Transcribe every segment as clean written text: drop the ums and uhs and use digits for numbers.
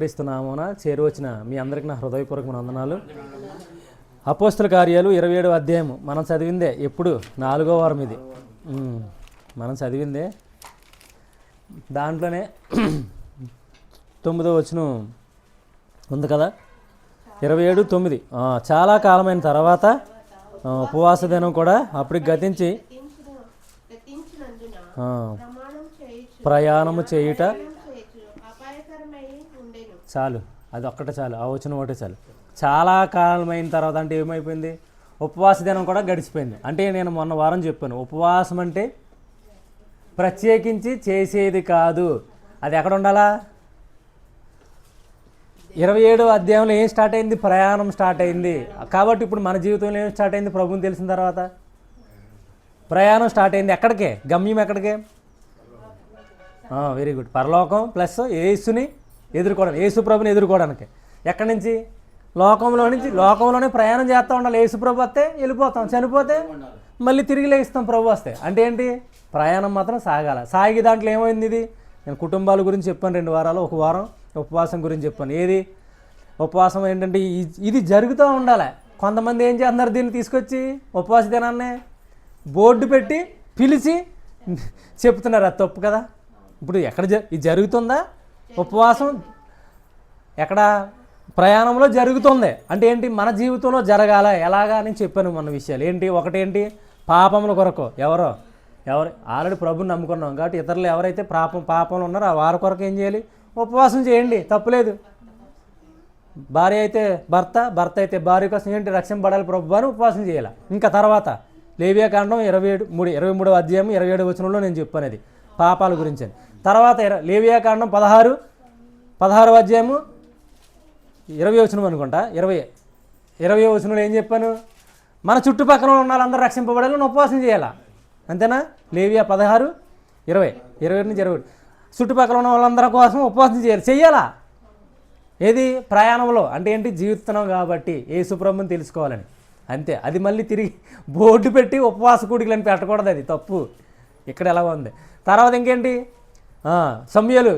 క్రీస్తునామమున చేరువచ్చిన మీ అందరికీ నా హృదయపూర్వక వందనాలు. అపోస్తుల కార్యాలు 27వ అధ్యాయము మనం చదివిందే. ఎప్పుడు 4వ వారం ఇది మనం చదివిందే. దాంట్లోనే 9వ వచనం ఉంది కదా, 27:9. చాలా కాలమైన తర్వాత ఉపవాస దినం కూడా అప్పటికి గతించి ప్రయాణము చేయుట చాలు. అది ఒక్కటే చాలు, ఆ వచనం ఒకటే చాలు. చాలా కాలమైన తర్వాత అంటే ఏమైపోయింది? ఉపవాస దినం కూడా గడిచిపోయింది. అంటే నేను మొన్న వారం చెప్పాను, ఉపవాసం అంటే ప్రత్యేకించి చేసేది కాదు. అది ఎక్కడ ఉండాలా? 27వ అధ్యాయంలో ఏం స్టార్ట్ అయింది? ప్రయాణం స్టార్ట్ అయింది. కాబట్టి ఇప్పుడు మన జీవితంలో ఏం స్టార్ట్ అయింది? ప్రభువుని తెలిసిన తర్వాత ప్రయాణం స్టార్ట్ అయింది. ఎక్కడికే? గమ్యం ఎక్కడికే? Very good. పరలోకం ప్లస్ యేసుని ఎదుర్కోవడానికి, యేసు ప్రభుని ఎదుర్కోవడానికి. ఎక్కడి నుంచి? లోకంలోనే ప్రయాణం చేస్తూ ఉండాలి. యేసు ప్రభు వస్తే వెళ్ళిపోతాం, చనిపోతే మళ్ళీ తిరిగి లేస్తాం ప్రభు వస్తే. అంటే ఏంటి? ప్రయాణం మాత్రం సాగాల. సాగి దాంట్లో ఏమైంది? ఇది నేను కుటుంబాల గురించి చెప్పాను 2 వారాలు. ఒక వారం ఉపవాసం గురించి చెప్పాను. ఏది ఉపవాసం ఏంటంటే ఇది జరుగుతూ ఉండాలి. కొంతమంది ఏం చేస్తున్నారు? దీన్ని తీసుకొచ్చి ఉపవాస దినాన్నే బోర్డు పెట్టి పిలిచి చెప్తున్నారు. అది తప్పు కదా. ఇప్పుడు ఎక్కడ ఇది జరుగుతుందా? ఉపవాసం ఎక్కడ? ప్రయాణంలో జరుగుతుంది. అంటే ఏంటి? మన జీవితంలో జరగాల. ఎలాగా అని చెప్పాను మన విషయాలు. ఏంటి? ఒకటేంటి? పాపముల కొరకు. ఎవరు ఆల్రెడీ ప్రభుని నమ్ముకున్నాం కాబట్టి ఇతరులు ఎవరైతే పాపంలో ఉన్నారో ఆ వారి కొరకు ఏం చేయాలి? ఉపవాసం చేయండి, తప్పులేదు. భార్య అయితే భర్త అయితే భార్య కోసం ఏంటి? రక్షింపబడాలి ప్రభు అని ఉపవాసం చేయాలి. ఇంకా తర్వాత లేవియాకాండం 23వ అధ్యాయం 27వ వచనంలో నేను చెప్పాను అది పాపాల గురించి. తర్వాత లేవియాకాండం 16వ అధ్యాయము 20వ వచనం అనుకుంటా, 20వ వచనంలో ఏం చెప్పాను? మన చుట్టుపక్కల ఉన్న వాళ్ళందరూ రక్షింపబడాలని ఉపవాసం చేయాలా. అంతేనా? లేవియా 16:20 నుంచి 21. చుట్టుపక్కల ఉన్న వాళ్ళందరి కోసం ఉపవాసం చెయ్యాలా. ఏది? ప్రయాణంలో. అంటే ఏంటి? జీవిస్తున్నాం కాబట్టి యేసు ప్రభువుని తెలుసుకోవాలని. అంతే. అది మళ్ళీ తిరిగి బోర్డు పెట్టి ఉపవాస కూడికలని పెట్టకూడదు. అది తప్పు. ఇక్కడ ఎలా ఉంది? తర్వాత ఇంకేంటి? సమూయేలు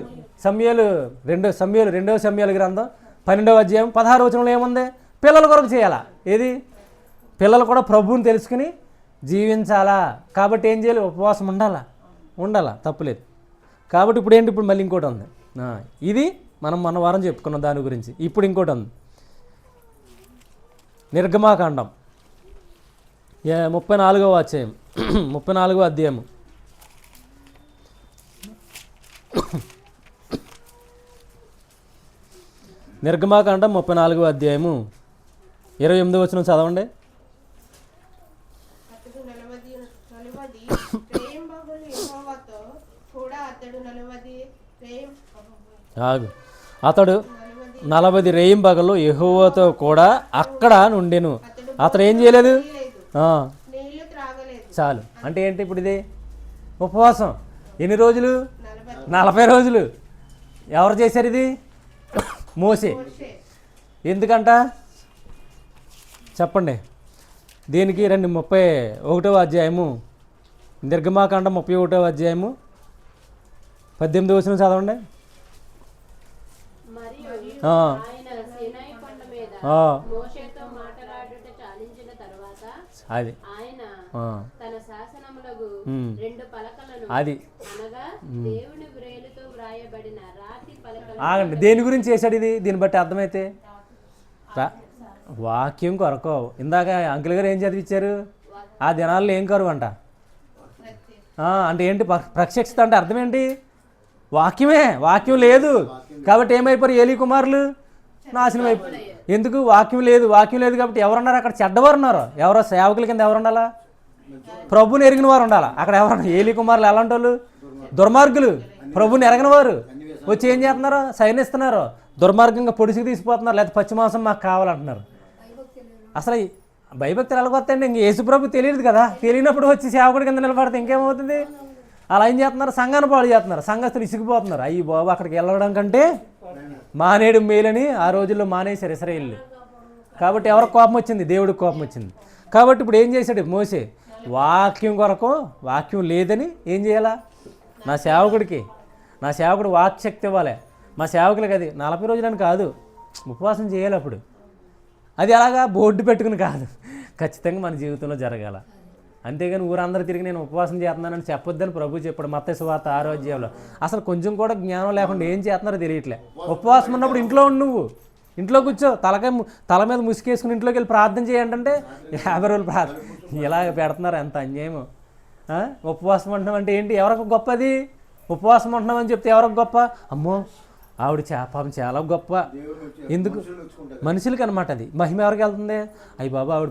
2వ సమూయేలు గ్రంథం 12వ అధ్యాయం 16వ వచనంలో ఏముంది? పిల్లల కొరకు చేయాలా. ఏది? పిల్లలు కూడా ప్రభువుని తెలుసుకుని జీవించాలా. కాబట్టి ఏం చేయాలి? ఉపవాసం ఉండాలా, తప్పులేదు. కాబట్టి ఇప్పుడు ఏంటి? ఇప్పుడు మళ్ళీ ఇంకోటి ఉంది. ఇది మనం మన వారం చెప్పుకున్నాం దాని గురించి. ఇప్పుడు ఇంకోటి ఉంది. నిర్గమాకాండం 34వ అధ్యాయం 34వ అధ్యాయము నిర్గమాకాండం 34వ అధ్యాయము 28వ వచనం చదవండి. అతడు 40 రేయింబగళ్ళు యెహోవాతో కూడా అక్కడ నుండెను. అతడు ఏం చేయలేదు? చాలు. అంటే ఏంటి? ఇప్పుడు ఇది ఉపవాసం ఎన్ని రోజులు? 40 రోజులు. ఎవరు చేశారు ఇది? మోసే. ఎందుకంట చెప్పండి. దీనికి రండి. 31వ అధ్యాయము నిర్గమాకాండం 31వ అధ్యాయము 18వ వచనం చదవండి. అది ఆగండి. దేని గురించి చేశాడు ఇది? దీన్ని బట్టి అర్థమైతే వాక్యం కొరకు. ఇందాక అంకుల్ గారు ఏం చదివించారు? ఆ దినాల్లో ఏం కరువు అంట. అంటే ఏంటి? ప్రత్యక్షత అంటే అర్థం ఏంటి? వాక్యమే. వాక్యం లేదు కాబట్టి ఏమైపోయారు? ఏలీ కుమారులు నాశనం అయిపోయారు. ఎందుకు? వాక్యం లేదు కాబట్టి ఎవరున్నారు అక్కడ? చెడ్డవారు ఉన్నారు. ఎవరో సేవకుల కింద ఎవరు ఉండాలా? ప్రభుని ఎరిగిన వారు ఉండాలా. అక్కడ ఎవరన్నా? ఏలీ కుమారులు ఎలాంటి వాళ్ళు? దుర్మార్గులు. ప్రభుని ఎరగిన వారు వచ్చి ఏం చేస్తున్నారు? సైనిస్తున్నారు. దుర్మార్గంగా పొడిసికి తీసిపోతున్నారు. లేకపోతే పచ్చి మాంసం మాకు కావాలంటున్నారు. అసలు భయభక్తులు ఎలాగొస్తాయండి? ఇంక యేసు ప్రభు తెలియదు కదా. తెలియనప్పుడు వచ్చి సేవకుడి కింద నిలబడితే ఇంకేమవుతుంది? అలా ఏం చేస్తున్నారు? సంఘాన్ని పాడు చేస్తున్నారు. సంఘస్థులు ఇసిగిపోతున్నారు. అయ్యి బాబు అక్కడికి వెళ్ళడం కంటే మానేడు మేలని ఆ రోజుల్లో మానేశారు ఇశ్రాయేలు. కాబట్టి ఎవరికి కోపం వచ్చింది? దేవుడికి కోపం వచ్చింది. కాబట్టి ఇప్పుడు ఏం చేశాడు మోసే? వాక్యం కొరకు. వాక్యం లేదని ఏం చేయాలా? నా సేవకుడు వాక్శక్తి ఇవ్వాలి. మా సేవకులకి అది 40 రోజులని కాదు, ఉపవాసం చేయాలి అప్పుడు. అది అలాగా బోర్డు పెట్టుకుని కాదు, ఖచ్చితంగా మన జీవితంలో జరగాల. అంతేగాని ఊరందరూ తిరిగి నేను ఉపవాసం చేస్తున్నానని చెప్పొద్దని ప్రభు చెప్పాడు మత్తయి సువార్త 6వ అధ్యాయంలో. అసలు కొంచెం కూడా జ్ఞానం లేకుండా ఏం చేస్తున్నారో తెలియట్లే. ఉపవాసం ఉన్నప్పుడు ఇంట్లో ఉండు, నువ్వు ఇంట్లో కూర్చో, తల మీద ముసుకేసుకుని ఇంట్లోకి వెళ్ళి ప్రార్థన చేయండి అంటే 50 రోజులు ప్రార్థన ఇలాగ పెడుతున్నారు. ఎంత అన్యాయమో. ఉపవాసం ఉంటున్నాం అంటే ఏంటి? ఎవరికి గొప్పది? ఉపవాసం ఉంటున్నామని చెప్తే ఎవరికి గొప్ప? అమ్మో ఆవిడ పాపం చాలా గొప్ప. ఎందుకు? మనుషులకి అనమాట. అది మహిమ ఎవరికి వెళ్తుంది? అయ్యి బాబా ఆవిడ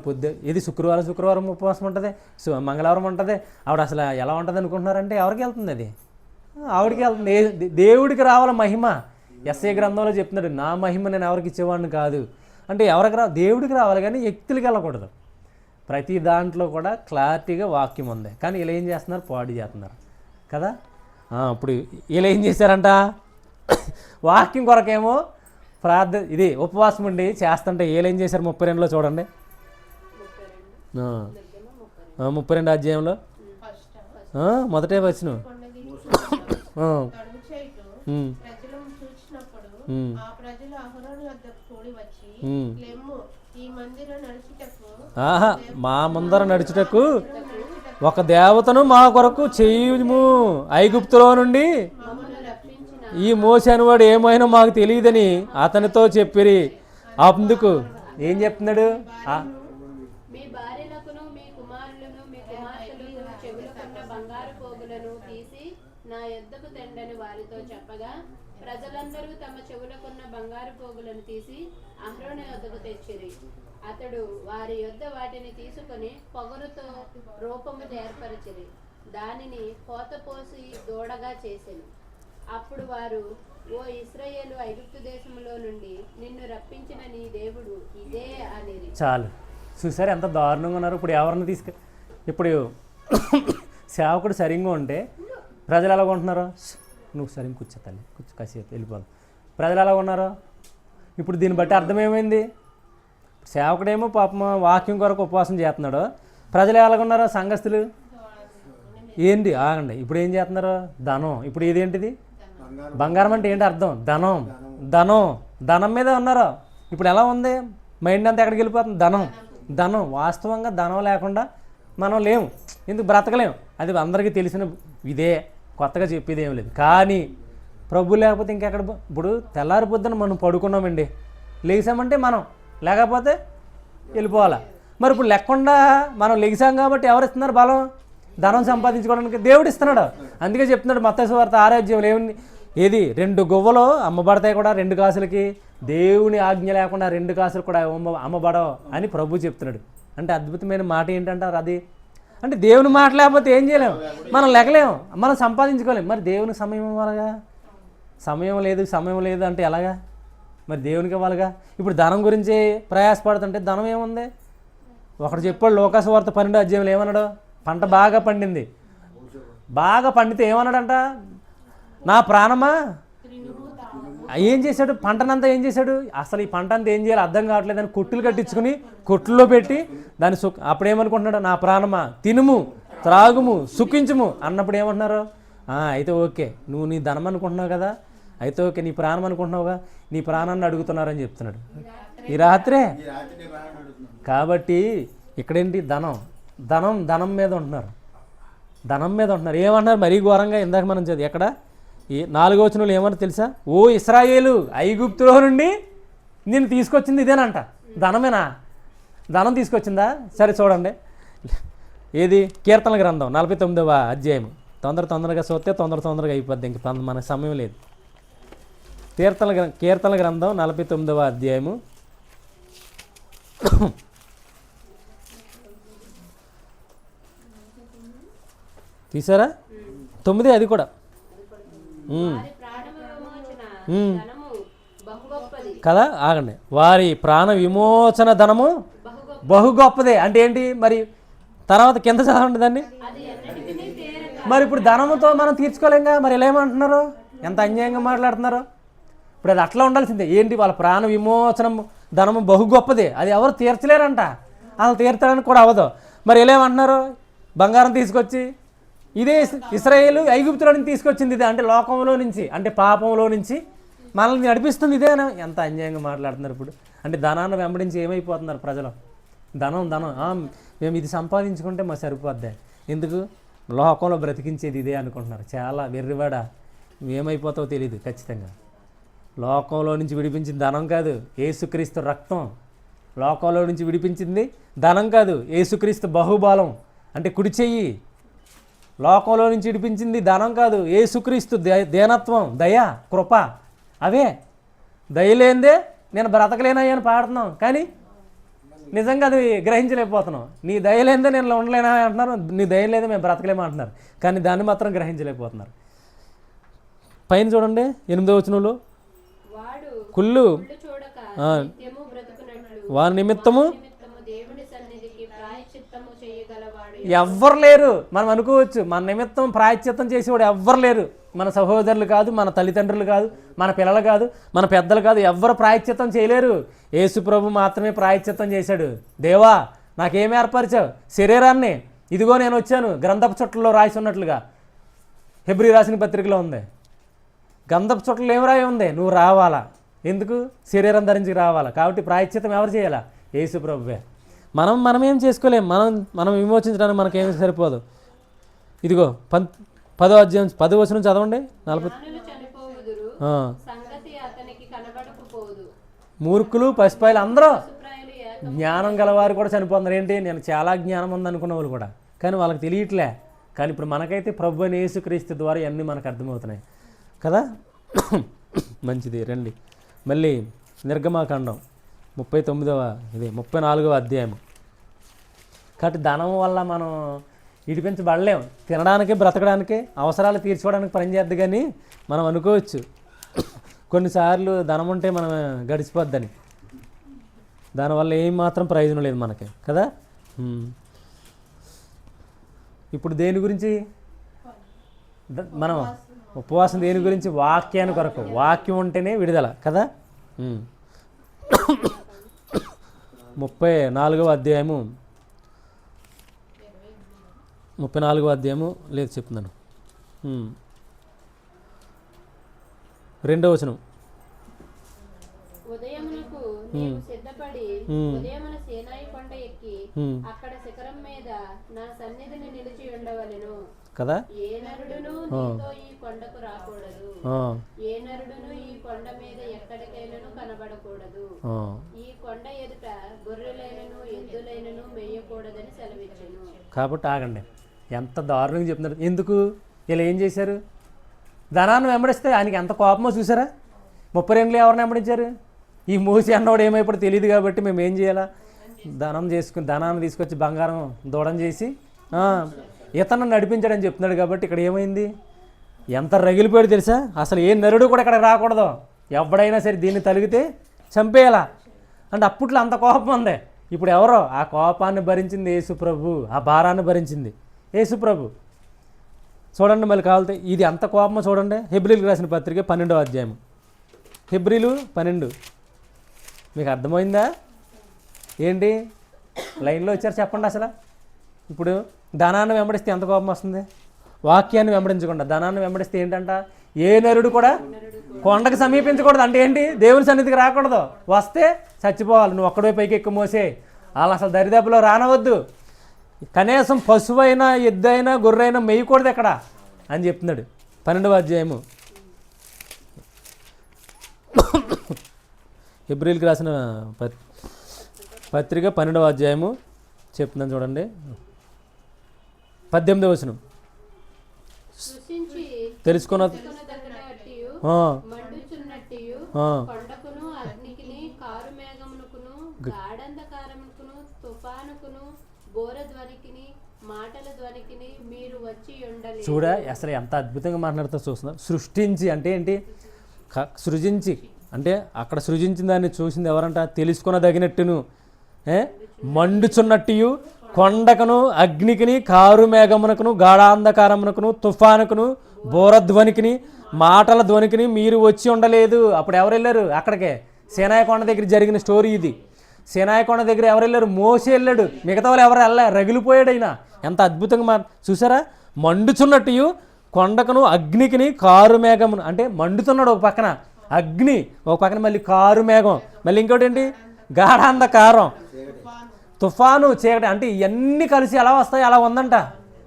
ఇది శుక్రవారం ఉపవాసం ఉంటుంది, మంగళవారం ఉంటుంది, ఆవిడ అసలు ఎలా ఉంటుంది అనుకుంటున్నారంటే ఎవరికి వెళ్తుంది? అది ఆవిడకి వెళ్తుంది. దేవుడికి రావాల మహిమ. ఎస్ఏ గ్రంథంలో చెప్తున్నాడు, నా మహిమ నేను ఎవరికి ఇచ్చేవాడిని కాదు అంటే ఎవరికి దేవుడికి రావాలి కానీ వ్యక్తులకి వెళ్ళకూడదు. ప్రతి దాంట్లో కూడా క్లారిటీగా వాక్యం ఉంది. కానీ ఇలా ఏం చేస్తున్నారు? పాడు చేస్తున్నారు కదా. ఇప్పుడు ఇలా ఏం చేశారంట? వాక్యం కొరకేమో ఇది ఉపవాసం ఉండి చేస్తుంటే ఏం చేశారు? 32లో చూడండి, 32 అధ్యాయంలో మొదటే వచనం. మా ముందర నడుచుటకు ఒక దేవతను మా కొరకు చేయుము, ఐగుప్తులో నుండి ఈ మోసే అనేవాడు ఏమైనా మాకు తెలియదని అతనితో చెప్పిరి. అందుకు ఏం చెప్తున్నాడు? మీ భార్యలకును మీ కుమారులను మీ కుమార్తెలకు చెవులకున్న బంగారు పోగులను తీసి నా యొద్దకు తెండని వారితో చెప్పగా ప్రజలందరూ తమ చెవులకున్న బంగారు పోగులను తీసి అహరోను యొద్దకు తెచ్చిరి. అతడు వారి యొద్ద వాటిని తీసుకొని పొగరుతో రూపము ఏర్పరచిరి. దానిని పోతపోసి దూడగా చేసెను. అప్పుడు వారు, ఓ ఇశ్రాయేలు, ఐగుప్తు దేశంలో నుండి నిన్ను రప్పించిన నీ దేవుడు ఇదే అనేది. చాలు, చూసారు ఎంత దారుణంగా ఉన్నారు. ఇప్పుడు ఎవరిని ఇప్పుడు సేవకుడు సరిగ్గా ఉంటే ప్రజలు ఎలా ఉంటున్నారో, నువ్వు సరిగ్గా కూర్చో తల్లి, కూర్చో కాసేపు వెళ్ళిపోదు. ప్రజలు ఎలా ఉన్నారో ఇప్పుడు దీన్ని బట్టి అర్థం ఏమైంది? సేవకుడేమో పాపం వాక్యం కొరకు ఉపవాసం చేస్తున్నాడు, ప్రజలు ఎలాగున్నారో సంఘస్థులు ఏంటి? ఆగండి, ఇప్పుడు ఏం చేస్తున్నారు? ధనం. ఇప్పుడు ఇదేంటిది? బంగారం అంటే ఏంటి అర్థం? ధనం. ధనం ధనం మీద ఉన్నారు. ఇప్పుడు ఎలా ఉంది మైండ్ అంతా? ఎక్కడికి వెళ్ళిపోతుంది? ధనం. వాస్తవంగా ధనం లేకుండా మనం లేము, ఎందుకు బ్రతకలేము. అది అందరికీ తెలిసిన ఇదే, కొత్తగా చెప్పేది ఏం లేదు. కానీ ప్రభు లేకపోతే ఇంకెక్కడ? ఇప్పుడు తెల్లారి పొద్దున మనం పడుకున్నామండి, లేచామంటే మనం, లేకపోతే వెళ్ళిపోవాలా. మరి ఇప్పుడు లేకుండా మనం లెగిసాం కాబట్టి ఎవరు ఇస్తున్నారు బలం? ధనం సంపాదించుకోవడానికి దేవుడు ఇస్తున్నాడు. అందుకే చెప్తున్నాడు మత్తయి సువార్త 6వ అధ్యాయంలో ఏది 2 గువ్వలు అమ్మబడతాయి కూడా 2 కాసులకి, దేవుని ఆజ్ఞ లేకుండా 2 కాసులు కూడా అమ్మబడవు అని ప్రభు చెప్తున్నాడు. అంటే అద్భుతమైన మాట ఏంటంటారు అది? అంటే దేవుని మాట లేకపోతే ఏం చేయలేము, మనం లెగలేము, మనం సంపాదించుకోలేము. మరి దేవునికి సమయం ఇవ్వాలిగా. సమయం లేదు అంటే ఎలాగా? మరి దేవునికి ఇవ్వాలిగా. ఇప్పుడు ధనం గురించి ప్రయాసపడుతుంటే ధనం ఏముంది? ఒకడు చెప్పాడు లోకాసు వార్త 12వ అధ్యాయంలో ఏమన్నాడు? పంట బాగా పండింది, బాగా పండితే ఏమన్నాడంట? నా ప్రాణమా ఏం చేశాడు? పంటనంతా ఏం చేశాడు? అసలు ఈ పంట అంతా ఏం చేయాలి అర్థం కావట్లేదని కొట్టులు కట్టించుకుని కొట్టుల్లో పెట్టి దాన్ని అప్పుడేమనుకుంటున్నాడు? నా ప్రాణమా తినుము త్రాగుము సుఖించుము అన్నప్పుడు ఏమంటున్నారు? అయితే ఓకే, నువ్వు నీ ధనం అనుకుంటున్నావు కదా, అయితే ఓకే, నీ ప్రాణం అనుకుంటున్నావుగా, నీ ప్రాణాన్ని అడుగుతున్నారని చెప్తున్నాడు ఈ రాత్రే. కాబట్టి ఇక్కడేంటి? ధనం మీద ఉంటున్నారు. ఏమంటున్నారు? మరీ ఘోరంగా ఇందాక మనం చదివి ఎక్కడ ఈ 4వ వచనంలో ఏమన్నా తెలుసా? ఓ ఇశ్రాయేలు, ఐగుప్తులో నుండి నేను తీసుకొచ్చింది ఇదేనంట. ధనమేనా? ధనం తీసుకొచ్చిందా? సరే చూడండి, ఏది? కీర్తనల గ్రంథం 49వ అధ్యాయం. తొందరగా చూస్తే తొందరగా అయిపోద్ది, ఇంక మనకు సమయం లేదు. కీర్తనల గ్రంథం 49వ అధ్యాయము తీసారా? 9 అది కూడా కదా. ఆగండి, వారి ప్రాణ విమోచన ధనము బహు గొప్పదే అంటే ఏంటి? మరి తర్వాత కింద చదవండి దాన్ని. మరి ఇప్పుడు ధనముతో మనం తీర్చుకోలేంగా, మరి ఇలా ఏమంటున్నారు? ఎంత అన్యాయంగా మాట్లాడుతున్నారు. ఇప్పుడు అది అట్లా ఉండాల్సిందే. ఏంటి? వాళ్ళ ప్రాణ విమోచనం ధనము బహు గొప్పదే, అది ఎవరు తీర్చలేరంట, అసలు తీర్చడానికి కూడా అవ్వదు. మరి ఇలా ఏమంటున్నారు? బంగారం తీసుకొచ్చి ఇదే ఇశ్రాయేలు ఐగుప్తులో నుంచి తీసుకొచ్చింది ఇది, అంటే లోకంలో నుంచి, అంటే పాపంలో నుంచి మనల్ని నడిపిస్తుంది ఇదేనా? ఎంత అన్యాయంగా మాట్లాడుతున్నారు ఇప్పుడు. అంటే ధనాన్ని వెంబడించి ఏమైపోతున్నారు ప్రజలు? ధనం మేము ఇది సంపాదించుకుంటే మా సరిపోద్ది. ఎందుకు? లోకంలో బ్రతికించేది ఇదే అనుకుంటున్నారు. చాలా వెర్రివాడ, ఏమైపోతావో తెలియదు ఖచ్చితంగా. లోకంలో నుంచి విడిపించింది ధనం కాదు, యేసుక్రీస్తు రక్తం. లోకంలో నుంచి విడిపించింది ధనం కాదు, యేసుక్రీస్తు బహుబలం అంటే కుడి చెయ్యి. లోకంలో నుంచి విడిపించింది ధనం కాదు, యేసుక్రీస్తు దేనత్వం, దయ, కృప. అవే దయలేందే నేను బ్రతకలేనని పాడుతున్నాం, కానీ నిజంగా అది గ్రహించలేకపోతున్నాం. నీ దయలేందే నేను ఉండలేనా అంటున్నారు, నీ దయ లేదే మేము బ్రతకలేమో అంటున్నారు, కానీ దాన్ని మాత్రం గ్రహించలేకపోతున్నారు. పైన చూడండి 8వ వచనంలో, కుళ్ళు వారి నిమిత్తము ఎవ్వరు లేరు. మనం అనుకోవచ్చు మన నిమిత్తం ప్రాయశ్చిత్తం చేసేవాడు ఎవ్వరు లేరు. మన సహోదరులు కాదు, మన తల్లిదండ్రులు కాదు, మన పిల్లలు కాదు, మన పెద్దలు కాదు, ఎవ్వరు ప్రాయశ్చిత్తం చేయలేరు. యేసు ప్రభు మాత్రమే ప్రాయశ్చిత్తం చేశాడు. దేవా నాకేమి ఏర్పరిచావు? శరీరాన్ని, ఇదిగో నేను వచ్చాను. గ్రంథపు చుట్టలో రాసి ఉన్నట్లుగా హెబ్రీ రాసిన పత్రికలో ఉంది. గంధపు చుట్టలు ఏమి రాయి ఉంది? నువ్వు రావాలా. ఎందుకు? శరీరం ధరించి రావాలా. కాబట్టి ప్రాయశ్చిత్తం ఎవరు చేయాలా? యేసు ప్రభువే. మనం ఏం చేసుకోలేం. మనం విమోచించడానికి మనకేమీ సరిపోదు. ఇదిగో 10వ అధ్యాయం 10వ వచనం చదవండి. 40 మూర్ఖులు, పసిపాయలు అందరూ, జ్ఞానం గలవారు కూడా చనిపోతున్నారు. ఏంటి? నేను చాలా జ్ఞానం ఉంది అనుకున్న వాళ్ళు కూడా, కానీ వాళ్ళకి తెలియట్లే. కానీ ఇప్పుడు మనకైతే ప్రభు అయిన యేసుక్రీస్తు ద్వారా ఇవన్నీ మనకు అర్థమవుతున్నాయి కదా. మంచిది. రండి మళ్ళీ నిర్గమాకాండం 34వ అధ్యాయం. కాబట్టి ధనం వల్ల మనం ఇడిపించబడలేము. తినడానికి, బ్రతకడానికి, అవసరాలు తీర్చుకోవడానికి పనిచేద్ది. కానీ మనం అనుకోవచ్చు కొన్నిసార్లు ధనం ఉంటే మనం గడిచిపోద్దని. దానివల్ల ఏం మాత్రం ప్రయోజనం లేదు మనకి కదా. ఇప్పుడు దేని గురించి మనం ఉపవాసం? దేని గురించి? వాక్యాన్ని కొరకు. వాక్యం ఉంటేనే విడుదల కదా. 34వ అధ్యాయము లేదు చెప్తున్నాను. 2వ వచనం. ఉదయమునకు నీవు సిద్ధపడి ఉదయమున సీనాయి కొండ ఎక్కి అక్కడ శిఖరం మీద నా సన్నిధిని నిలిచి ఉండవలెను కదా. ఏ నరుడును నీతో ఈ కొండకు రాకూడదు, ఏ నరుడును ఈ కొండ మీద ఎక్కడికైనను కనబడకూడదు, ఈ కొండ ఎదుట గొర్రెలైనను ఎద్దులైనను మేయకూడదని సెలవిచ్చెను. కాబట్టి ఆగండి, ఎంత దారుణంగా చెప్తున్నారు. ఎందుకు? ఇలా ఏం చేశారు? ధనాన్ని వెంబడిస్తే ఆయనకి ఎంత కోపమో చూసారా. 32 ఎవరిని వెంబడించారు? ఈ మూసి అన్నవాడు ఏమైపోతే తెలియదు కాబట్టి మేము ఏం చేయాలా? ధనాన్ని తీసుకొచ్చి బంగారం దూడం చేసి ఇతను నడిపించాడని చెప్తున్నాడు. కాబట్టి ఇక్కడ ఏమైంది? ఎంత రగిలిపోయాడు తెలుసా. అసలు ఏ నరుడు కూడా ఇక్కడ రాకూడదు. ఎవడైనా సరే దీన్ని తలిగితే చంపేయాలా అంటే అప్పట్లో అంత కోపం ఉంది. ఇప్పుడు ఎవరో ఆ కోపాన్ని భరించింది యేసు ప్రభు, ఆ భారాన్ని భరించింది యేసు ప్రభు. చూడండి మళ్ళీ కావాలితే ఇది అంత కోపమో చూడండి. హెబ్రీలకు రాసిన పత్రిక 12వ అధ్యాయం. హెబ్రీలు 12. మీకు అర్థమైందా ఏంటి? లైన్లో వచ్చారు చెప్పండి. అసలు ఇప్పుడు ధనాన్ని వెంబడిస్తే ఎంత కోపం వస్తుంది? వాక్యాన్ని వెంబడించకుండా ధనాన్ని వెంబడిస్తే ఏంటంట? ఏ నరుడు కూడా కొండకు సమీపించకూడదు. అంటే ఏంటి? దేవుని సన్నిధికి రాకూడదు. వస్తే చచ్చిపోవాలి. నువ్వు ఒక్కడే పైకి ఎక్కువ మోసే వాళ్ళు అసలు దరిదాపులో రానవద్దు. కనీసం పశువైనా, ఎద్దైనా, గొర్రెైనా మేయకూడదు ఎక్కడ అని చెప్తున్నాడు 12వ అధ్యాయము. హెబ్రీలకు రాసిన పత్రిక 12వ అధ్యాయము చెప్తున్నాను చూడండి. 18వ వచనం. తెలుసుకున్న చూడ అసలు ఎంత అద్భుతంగా మాట్లాడుతూ చూస్తున్నా. సృష్టించి అంటే ఏంటి? సృజించి అంటే అక్కడ సృజించిన దాన్ని చూసింది ఎవరంట? తెలుసుకొనదగినట్టును, మండుచున్నట్టు, కొండకును, అగ్నికిని, కారు మేఘమునకును, గాఢాంధకారమునకును, తుఫానుకును, బోరధ్వనికిని, మాటల ధ్వనికిని మీరు వచ్చి ఉండలేదు. అప్పుడు ఎవరు వెళ్ళారు అక్కడికే? సీనాయి కొండ దగ్గర జరిగిన స్టోరీ ఇది. సీనాయి కొండ దగ్గర ఎవరు వెళ్ళారు? మోసే వెళ్ళాడు. మిగతా వాళ్ళు ఎవరు వెళ్ళారు? రగిలిపోయాడు అయినా. ఎంత అద్భుతంగా చూసారా. మండుచున్నట్టు కొండకును, అగ్నికిని, కారు మేఘమును అంటే మండుతున్నాడు ఒక పక్కన, అగ్ని, ఒక పక్కన మళ్ళీ కారు మేఘం, మళ్ళీ ఇంకోటి ఏంటి గాఢాంధకారం, తుఫాను, చీకటి. అంటే ఇవన్నీ కలిసి ఎలా వస్తాయి, అలా ఉందంట.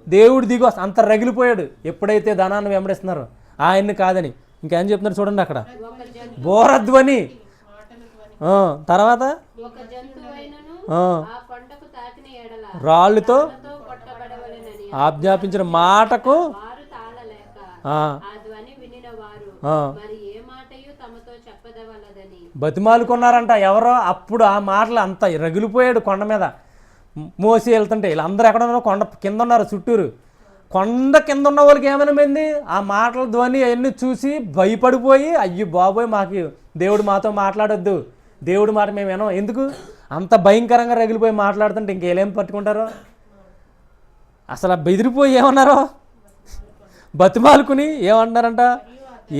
దేవుడు దిగి వస్తా అంత రగిలిపోయాడు ఎప్పుడైతే ధనాన్ని వెంబడిస్తున్నారో ఆయన్ని కాదని. ఇంకేం చెప్తున్నారు చూడండి అక్కడ, బోరధ్వని, తర్వాత ఒక జంతువైనను ఆ, ఆ కొండకు తాకిన ఎడల రాళ్ళుతో కొట్టబడవలెనని ఆజ్ఞాపించిన మాటకు వారు తాళలేక ఆ, ఆ ధ్వని వినిన వారు ఆ, మరి ఏ మాటయు తమతో చెప్పదవలదని బతిమాలుకున్నారంట. ఎవరో అప్పుడు ఆ మాటలు అంత రగిలిపోయాడు కొండ మీద. మోసి వెళ్తుంటే వీళ్ళందరూ ఎక్కడ ఉన్నారు, కొండ కింద ఉన్నారు చుట్టూరు. కొండ కింద ఉన్న వాళ్ళకి ఏమైనా ఆ మాటల ధ్వని అవన్నీ చూసి భయపడిపోయి, అయ్యో బాబోయ్ మాకు దేవుడు మాతో మాట్లాడొద్దు, దేవుడు మాట మేము వినం. ఎందుకు అంత భయంకరంగా రగిలిపోయి మాట్లాడుతుంటే ఇంకేం పట్టుకుంటారో. అసలు బెదిరిపోయి ఏమన్నారో, బతిమాలుకుని ఏమంటారంట,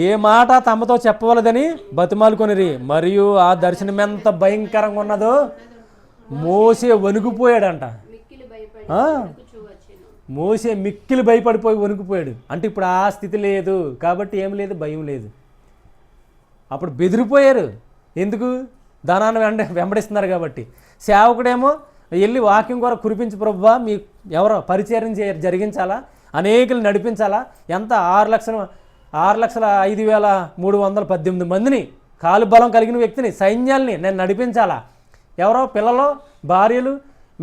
ఏ మాట తమతో చెప్పవలదని బతిమాలుకొనిరి. మరియు ఆ దర్శనం ఎంత భయంకరంగా ఉన్నదో మోసే వణికిపోయాడంట. మిక్కిలి భయపడి ఆ, వచ్చెను. మోసే మిక్కిలి భయపడిపోయి వణికిపోయాడు. అంటే ఇప్పుడు ఆ స్థితి లేదు కాబట్టి ఏం లేదు, భయం లేదు. అప్పుడు బెదిరిపోయారు. ఎందుకు, ధనాన్ని వెంబడిస్తున్నారు కాబట్టి. సేవకుడేమో వెళ్ళి వాక్యం కూడా కురిపించి ప్రభువా మీ ఎవరో పరిచర్యం జరిగించాలా, అనేకులు నడిపించాలా. ఎంత 6,05,318 మందిని, కాలు బలం కలిగిన వ్యక్తిని, సైన్యాల్ని నేను నడిపించాలా. ఎవరో పిల్లలు, భార్యలు,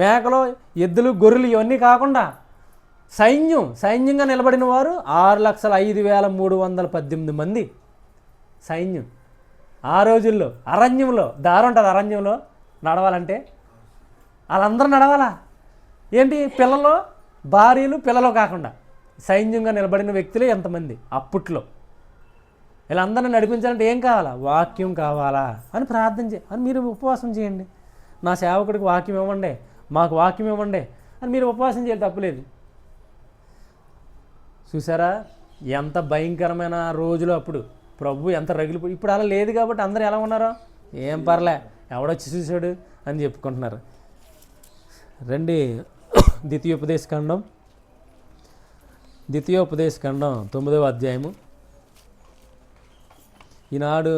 మేకలు, ఎద్దులు, గొర్రెలు ఇవన్నీ కాకుండా సైన్యంగా నిలబడిన వారు 6,05,318 మంది సైన్యం. ఆ రోజుల్లో అరణ్యంలో దారి ఉంటుంది, అరణ్యంలో నడవాలంటే వాళ్ళందరూ నడవాలా. ఏంటి, పిల్లలు, భార్యలు, పిల్లలు కాకుండా సైన్యంగా నిలబడిన వ్యక్తులే ఎంతమంది అప్పట్లో. వీళ్ళందరినీ నడిపించాలంటే ఏం కావాలా, వాక్యం కావాలా అని ప్రార్థన అని మీరు ఉపవాసం చేయండి. నా సేవకుడికి వాక్యం ఇవ్వండి, మాకు వాక్యం ఇవ్వండి అని మీరు ఉపవాసం చేయాలి, తప్పులేదు. చూసారా ఎంత భయంకరమైన రోజులు అప్పుడు. ప్రభు ఎంత రగిలిపోయి. ఇప్పుడు అలా లేదు కాబట్టి అందరూ ఎలా ఉన్నారో, ఏం పర్లే ఎవడొచ్చి చూశాడు అని చెప్పుకుంటున్నారు. రండి ద్వితీయోపదేశకాండం 9వ అధ్యాయము. ఈనాడు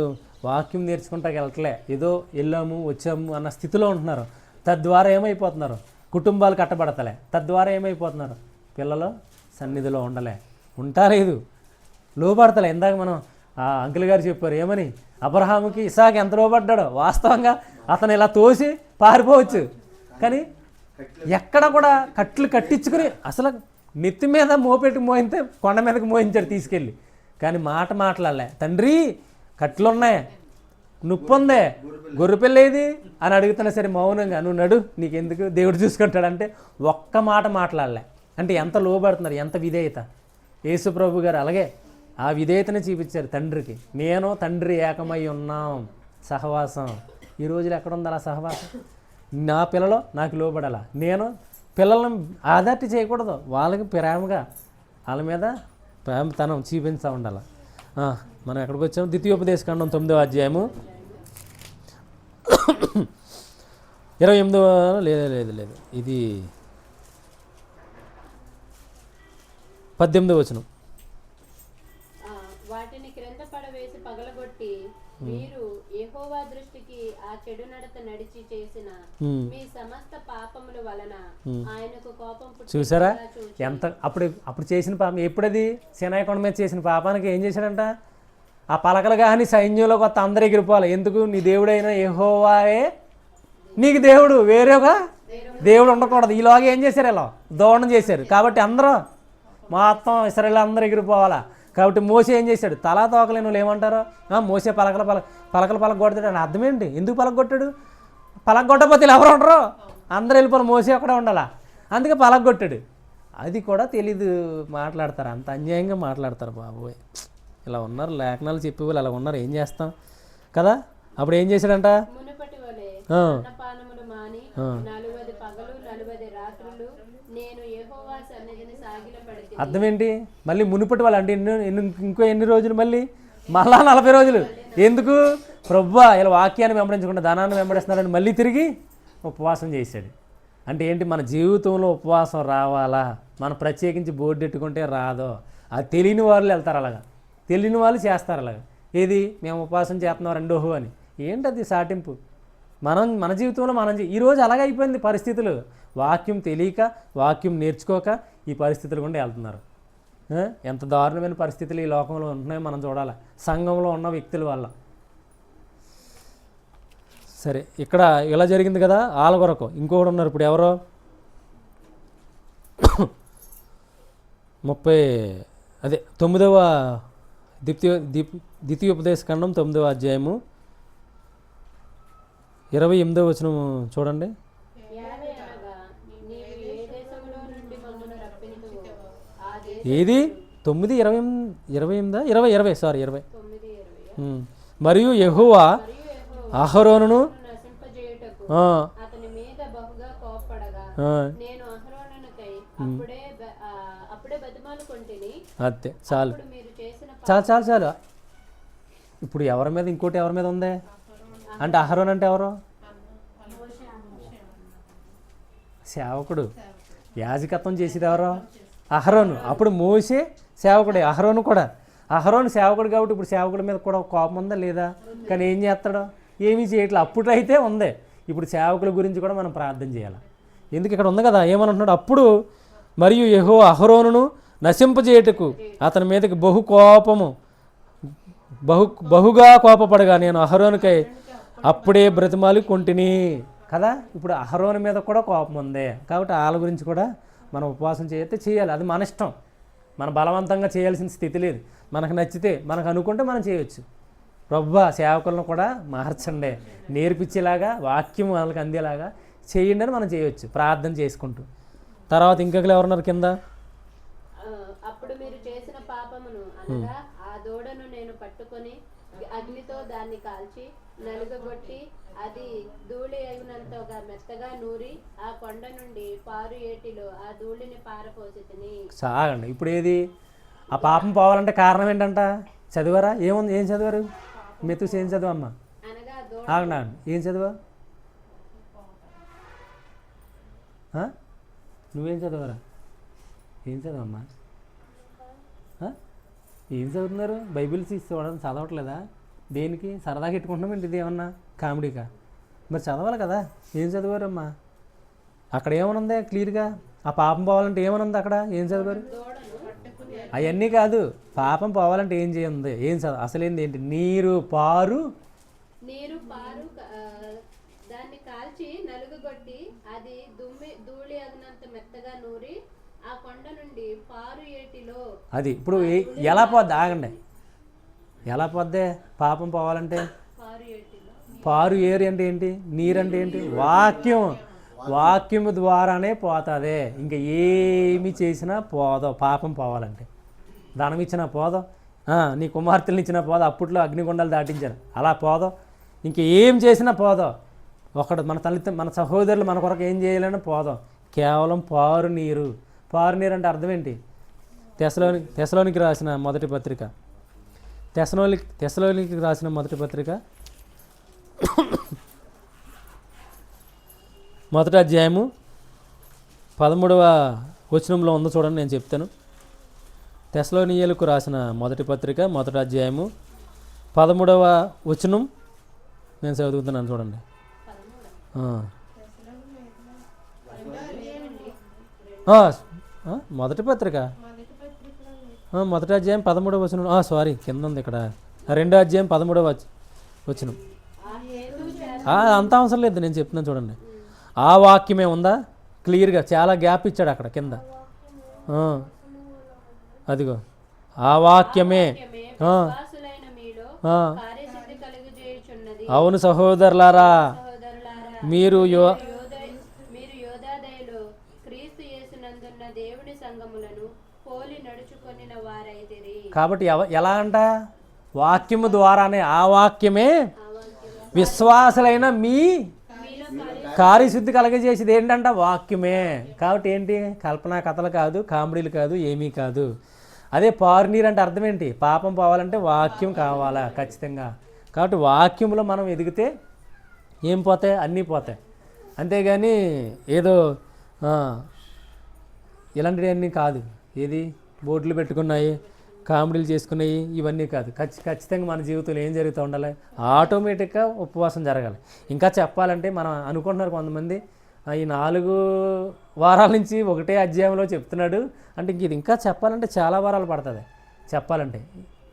వాక్యం నేర్చుకుంటాకి వెళ్ళట్లే, ఏదో వెళ్ళాము వచ్చాము అన్న స్థితిలో ఉంటున్నారు. తద్వారా ఏమైపోతున్నారు, కుటుంబాలు కట్టబడతలే. తద్వారా ఏమైపోతున్నారు, పిల్లలు సన్నిధిలో ఉంటాలేదు, లోపడతలే. ఇందాక మనం ఆ అంకుల్ గారు చెప్పారు ఏమని, అబ్రహాముకి ఇసాకు ఎంత లోపడ్డాడో. వాస్తవంగా అతను ఇలా తోసి పారిపోవచ్చు, కానీ ఎక్కడ కూడా కట్లు కట్టించుకుని అసలు నెత్తి మీద మోపెట్టి మోయితే కొండ మీదకి మోయించాడు తీసుకెళ్ళి. కానీ మాట్లాడలే. తండ్రి కట్లున్నాయి, నొప్పుందే, గొర్రెపిల్లేది అని అడుగుతున్నా సరే మౌనంగా నువ్వు నడు, నీకెందుకు, దేవుడు చూసుకుంటాడంటే ఒక్క మాట మాట్లాడలే. అంటే ఎంత లోబడుతున్నారు, ఎంత విధేయత. యేసు ప్రభు గారు అలాగే ఆ విధేయతను చూపించారు తండ్రికి. నేను తండ్రి ఏకమై ఉన్నాం, సహవాసం. ఈ రోజులు ఎక్కడుంది అలా సహవాసం? నా పిల్లలు నాకు లోబడాల, నేను పిల్లలను ఆదర్టి చేయకూడదు, వాళ్ళకి ప్రేమగా వాళ్ళ మీద ప్రేమతనం చూపించా ఉండాలి. మనం ఎక్కడికి వచ్చాము, ద్వితీయోపదేశకాండం 9వ అధ్యాయము 28వ లేదు ఇది 18వ వచనం. వాటిని క్రింద పడవేసి పగలగొట్టి మీరు యెహోవా దృష్టికి ఆ చెడు నడత నడిచి చేసిన మీ సమస్త పాపముల వలన ఆయనకు కోపం చూసారా ఎంత. అప్పుడు చేసిన పాపం ఎప్పుడది, సినాయి కొండ మీద చేసిన పాపానికి ఏం చేశాడంట, ఆ పలకలు కానీ సైన్యంలో కొత్త అందరూ ఎగిరిపోవాలి. ఎందుకు, నీ దేవుడైన యెహోవాయే నీకు దేవుడు, వేరేగా దేవుడు ఉండకూడదు. ఈలోగా ఏం చేశారు, ఇలా దోణం చేశారు. కాబట్టి అందరూ మొత్తం ఇశ్రాయేలు అందరూ ఎగిరిపోవాలా. కాబట్టి మోసే ఏం చేశాడు, తలా తోకలేని వాళ్ళు ఏమంటారు, మోసే పలకలు కొడతాడు అని అర్థం ఏంటి, ఎందుకు పలగొట్టాడు, పలగొట్టకపోతే ఎవరు ఉండరు, అందరూ వెళ్ళిపోవాలి, మోసే అక్కడే ఉండాలా, అందుకే పలగొట్టాడు. అది కూడా తెలీదు, మాట్లాడతారు, అంత అన్యాయంగా మాట్లాడతారు. బాబోయ్ ఇలా ఉన్నారు, లేఖనాలు చెప్పేవాళ్ళు అలా ఉన్నారు, ఏం చేస్తాం కదా. అప్పుడు ఏం చేశాడంట, మునుపటి వలె అన్నపానములు మాని 40 పగలు 40 రాత్రులు నేను యెహోవా సన్నిధిని సాగిలపడితి. అర్థం ఏంటి, మళ్ళీ మునుపటి వాళ్ళు అంటే ఇంకో ఎన్ని రోజులు, మళ్ళీ 40 రోజులు. ఎందుకు, ప్రభువా ఇలా వాక్యాన్ని వెంబడించకుండా ధనాన్ని వెంబడిస్తున్నారని మళ్ళీ తిరిగి ఉపవాసం చేశాడు. అంటే ఏంటి, మన జీవితంలో ఉపవాసం రావాలా, మనం ప్రత్యేకించి బోర్డు పెట్టుకుంటే రాదో. అది తెలియని వాళ్ళు వెళ్తారు అలాగా, తెలియని వాళ్ళు చేస్తారు అలాగా. ఏది మేము ఉపవాసం చేస్తున్నాం రెండోహు అని. ఏంటది సాటింపు? మన జీవితంలో ఈరోజు అలాగే అయిపోయింది పరిస్థితులు. వాక్యం తెలియక, వాక్యం నేర్చుకోక ఈ పరిస్థితులు కూడా వెళ్తున్నారు. ఎంత దారుణమైన పరిస్థితులు ఈ లోకంలో ఉంటున్నాయో మనం చూడాలి, సంఘంలో ఉన్న వ్యక్తుల వల్ల. సరే, ఇక్కడ ఇలా జరిగింది కదా వాళ్ళ కొరకు. ఇంకొకటి ఉన్నారు ఇప్పుడు, ఎవరో 9వ ద్వితీయోపదేశకాండం 9వ అధ్యాయము 28వ వచనం చూడండి. ఏది 9:20 మరియు యెహోవా అహరోనును అంతే చాలు. ఇప్పుడు ఎవరి మీద, ఇంకోటి ఎవరి మీద ఉంది అంటే అహరోన్ అంటే ఎవరు? సేవకుడు. యాజకత్వం చేసేది ఎవరో? అహరోను. అప్పుడు మోసే సేవకుడే, అహరోను కూడా. అహరోను సేవకుడు కాబట్టి ఇప్పుడు సేవకుడి మీద కూడా కోపం ఉందా లేదా? కానీ ఏం చేస్తాడో? ఏమీ చేయట్లేదు. అప్పుడు అయితే ఉంది. ఇప్పుడు సేవకుల గురించి కూడా మనం ప్రార్థన చేయాలి. ఎందుకు ఇక్కడ ఉంది కదా, ఏమనుంటున్నాడు? అప్పుడు మరియు యెహోవా అహరోనును నశింపజేయుటకు అతని మీదకి బహుగా కోపపడగా నేను అహరోనుకై అప్పుడే బ్రతిమాలి కొంటిని కదా. ఇప్పుడు అహరోను మీద కూడా కోపం ఉంది కాబట్టి వాళ్ళ గురించి కూడా మనం ఉపవాసం చేయాలి. అది మన ఇష్టం, మన బలవంతంగా చేయాల్సిన స్థితి లేదు. మనకు నచ్చితే, మనకు అనుకుంటే మనం చేయవచ్చు. ప్రభువా సేవకులను కూడా మార్చండి, నేర్పించేలాగా, వాక్యం వాళ్ళకి అందేలాగా చేయండి అని మనం చేయవచ్చు ప్రార్థన చేసుకుంటూ. తర్వాత ఇంకొకరు ఎవరున్నారు కింద? అప్పుడు మీరు చేసిన పాపమును అనగా ఆ దూడను నేను పట్టుకొని అగ్నితో దాన్ని కాల్చి నలుగగొట్టి అది ధూళి అయినంతగా మెత్తగా నూరి ఆ కొండ నుండి పారు ఏటిలో ఆ ధూళిని పారపోసితిని. సాగండి. ఇప్పుడు ఏది ఆ పాపం పోవాలంటే కారణం ఏంటంట? చదివారా? ఏముంది? ఏం చదివారు? మెతుస్ ఏం చదివమ్మా? ఆగండి, ఏం చదివా? నువ్వేం చదివారా? ఏం చదవమ్మా? ఏం చదువుతున్నారు? బైబిల్స్ చదవట్లేదా? దేనికి? సరదాగా పెట్టుకుంటున్నామండి, ఇది ఏమన్నా కామెడీగా? మరి చదవాలి కదా. ఏం చదివారమ్మా? అక్కడ ఏమనుంది క్లియర్గా? ఆ పాపం పోవాలంటే ఏమనుంది అక్కడ? ఏం చదివారు? అవన్నీ కాదు, పాపం పోవాలంటే ఏం చేయండి? ఏం చదవ అసలేంది ఏంటి? నీరు పారు దాన్ని కాల్చి నలుగుగొట్టి అది ధూళి అగినంత మెత్తగా నూరి ఆ కొండ నుండి పారు ఏటిలో. అది ఇప్పుడు ఎలా పోద్ది? ఆగండి, ఎలా పోద్దే పాపం పోవాలంటే? పారు ఏరు అంటే ఏంటి? నీరు అంటే ఏంటి? వాక్యము ద్వారానే పోతుంది. ఇంకా ఏమి చేసినా పోదో పాపం పోవాలంటే. ధనం ఇచ్చినా పోదో, నీ కుమార్తెలను ఇచ్చినా పోదో. అప్పట్లో అగ్నిగుండాలు దాటించారు, అలా పోదో. ఇంక ఏం చేసినా పోదో. ఒకడు మన సహోదరులు మన కొరకు ఏం చేయాలని పోదో. కేవలం పారు నీరు. పారు నీరు అంటే అర్థం ఏంటి? తెసలోనికి రాసిన మొదటి పత్రిక, తెసలోనికి రాసిన మొదటి పత్రిక 1వ అధ్యాయము 13వ వచనంలో ఉందో చూడండి, నేను చెప్తాను. తెసలోనియలకు రాసిన మొదటి పత్రిక 1వ అధ్యాయము 13వ వచనం నేను చదువుతున్నాను చూడండి. మొదటి పత్రిక 1వ అధ్యాయం 13వ వచనం. సారీ, కింద ఉంది ఇక్కడ. 2వ అధ్యాయం 13వ వచనం. అంత అవసరం లేదు, నేను చెప్తున్నాను చూడండి. ఆ వాక్యమే ఉందా క్లియర్గా? చాలా గ్యాప్ ఇచ్చాడు అక్కడ కింద. అదిగో ఆ వాక్యమే. అవును సహోదరులారా, మీరు కాబట్టి ఎలా అంట? వాక్యము ద్వారానే. ఆ వాక్యమే విశ్వాసులైన మీ కార్యశుద్ధి కలగజేసేది ఏంటంట? వాక్యమే. కాబట్టి ఏంటి? కల్పనా కథలు కాదు, కామెడీలు కాదు, ఏమీ కాదు. అదే పారు నీరు అంటే అర్థం ఏంటి? పాపం పోవాలంటే వాక్యం కావాలా ఖచ్చితంగా. కాబట్టి వాక్యంలో మనం ఎదిగితే ఏం పోతాయి? అన్నీ పోతాయి. అంతేగాని ఏదో ఇలాంటివన్నీ కాదు. ఏది బోర్డులు పెట్టుకున్నాయి, కామెడీలు చేసుకునేవి ఇవన్నీ కాదు. ఖచ్చితంగా మన జీవితంలో ఏం జరుగుతూ ఉండాలి, ఆటోమేటిక్గా ఉపవాసం జరగాలి. ఇంకా చెప్పాలంటే మనం అనుకుంటున్నారు కొంతమంది ఈ 4 వారాల నుంచి ఒకటే అధ్యాయంలో చెప్తున్నాడు అంటే ఇంక ఇది ఇంకా చెప్పాలంటే చాలా వారాలు పడుతుంది చెప్పాలంటే.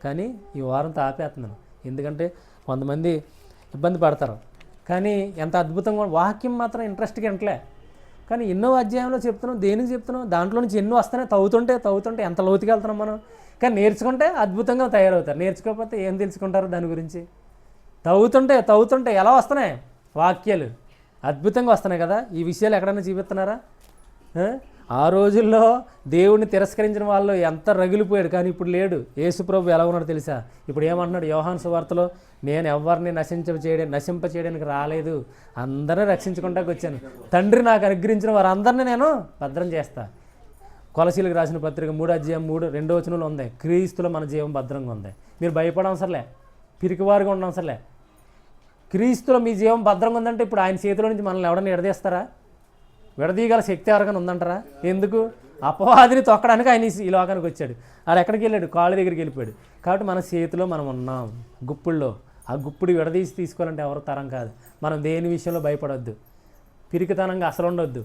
కానీ ఈ వారంతో ఆపేస్తున్నాను, ఎందుకంటే కొంతమంది ఇబ్బంది పడతారు. కానీ ఎంత అద్భుతంగా వాక్యం మాత్రం ఇంట్రెస్ట్గా వింటలే, కానీ ఎన్నో అధ్యాయంలో చెప్తున్నాం. దేనికి చెప్తున్నాం, దాంట్లో నుంచి ఎన్నో వస్తున్నాయి. తవ్వుతుంటే ఎంత లోతుకి వెళ్తున్నాం మనం. కానీ నేర్చుకుంటే అద్భుతంగా తయారవుతారు, నేర్చుకోకపోతే ఏం తెలుసుకుంటారు దాని గురించి. తవ్వుతుంటే ఎలా వస్తున్నాయి వాక్యాలు, అద్భుతంగా వస్తున్నాయి కదా. ఈ విషయాలు ఎక్కడైనా చూపిస్తున్నారా? ఆ రోజుల్లో దేవుడిని తిరస్కరించిన వాళ్ళు ఎంత రగిలిపోయాడు, కానీ ఇప్పుడు లేడు. యేసుప్రభు ఎలా ఉన్నాడు తెలుసా? ఇప్పుడు ఏమంటున్నాడు యోహాను సువార్తలో, నేను ఎవరిని నశింపచేయడానికి రాలేదు, అందరినీ రక్షించుకుంటానికి వచ్చాను. తండ్రి నాకు అనుగ్రహించిన వారందరినీ నేను భద్రం చేస్తా. కొలసీలకు రాసిన పత్రిక 3:2 ఉంది, క్రీస్తులో మన జీవం భద్రంగా ఉంది. మీరు భయపడవసరలే, పిరికివారుగా ఉండవసరలే. క్రీస్తులో మీ జీవం భద్రంగా ఉందంటే ఇప్పుడు ఆయన చేతిలో నుంచి మనల్ని ఎవడన్నా విడదీస్తారా? విడదీయగల శక్తి ఎవరికైనా ఉందంటారా? ఎందుకు? అపవాదిని తొక్కడానికి ఆయన ఈ లోకానికి వచ్చాడు. ఆడు ఎక్కడికి వెళ్ళాడు? కాళ్ళ దగ్గరికి వెళ్ళిపోయాడు. కాబట్టి మన చేతిలో మనం ఉన్నాం, గుప్పుల్లో. ఆ గుప్పుడు విడదీసి తీసుకోవాలంటే ఎవరు తరం కాదు. మనం దేని విషయంలో భయపడొద్దు, పిరికితనంగా అసలు ఉండొద్దు,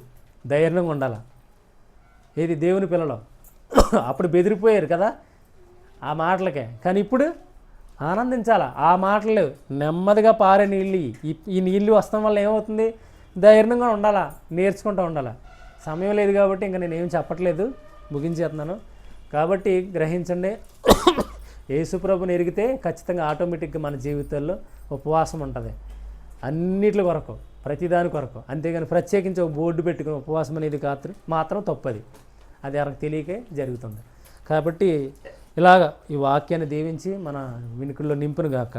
ధైర్యంగా ఉండాలి. ఏది దేవుని పిల్లలు అప్పుడు బెదిరిపోయారు కదా ఆ మాటలకే, కానీ ఇప్పుడు ఆనందించాలా. ఆ మాటలు నెమ్మదిగా పారే నీళ్ళు, ఈ నీళ్ళు వస్తాం వల్ల ఏమవుతుంది? ధైర్యంగా ఉండాలా, నేర్చుకుంటూ ఉండాలా. సమయం లేదు కాబట్టి ఇంకా నేనేం చెప్పట్లేదు, ముగించేస్తున్నాను. కాబట్టి గ్రహించండి, యేసుప్రభుని ఎరిగితే ఖచ్చితంగా ఆటోమేటిక్గా మన జీవితాల్లో ఉపవాసం ఉంటుంది, అన్నిటి కొరకు, ప్రతిదాని కొరకు. అంతేగాని ప్రత్యేకించి ఒక బోర్డు పెట్టుకుని ఉపవాసం అనేది మాత్రం తప్పది, అది ఎవరికి తెలియకే జరుగుతుంది. కాబట్టి ఇలాగ ఈ వాక్యాన్ని దీవించి మన వినికిడిలో నింపునుగాక.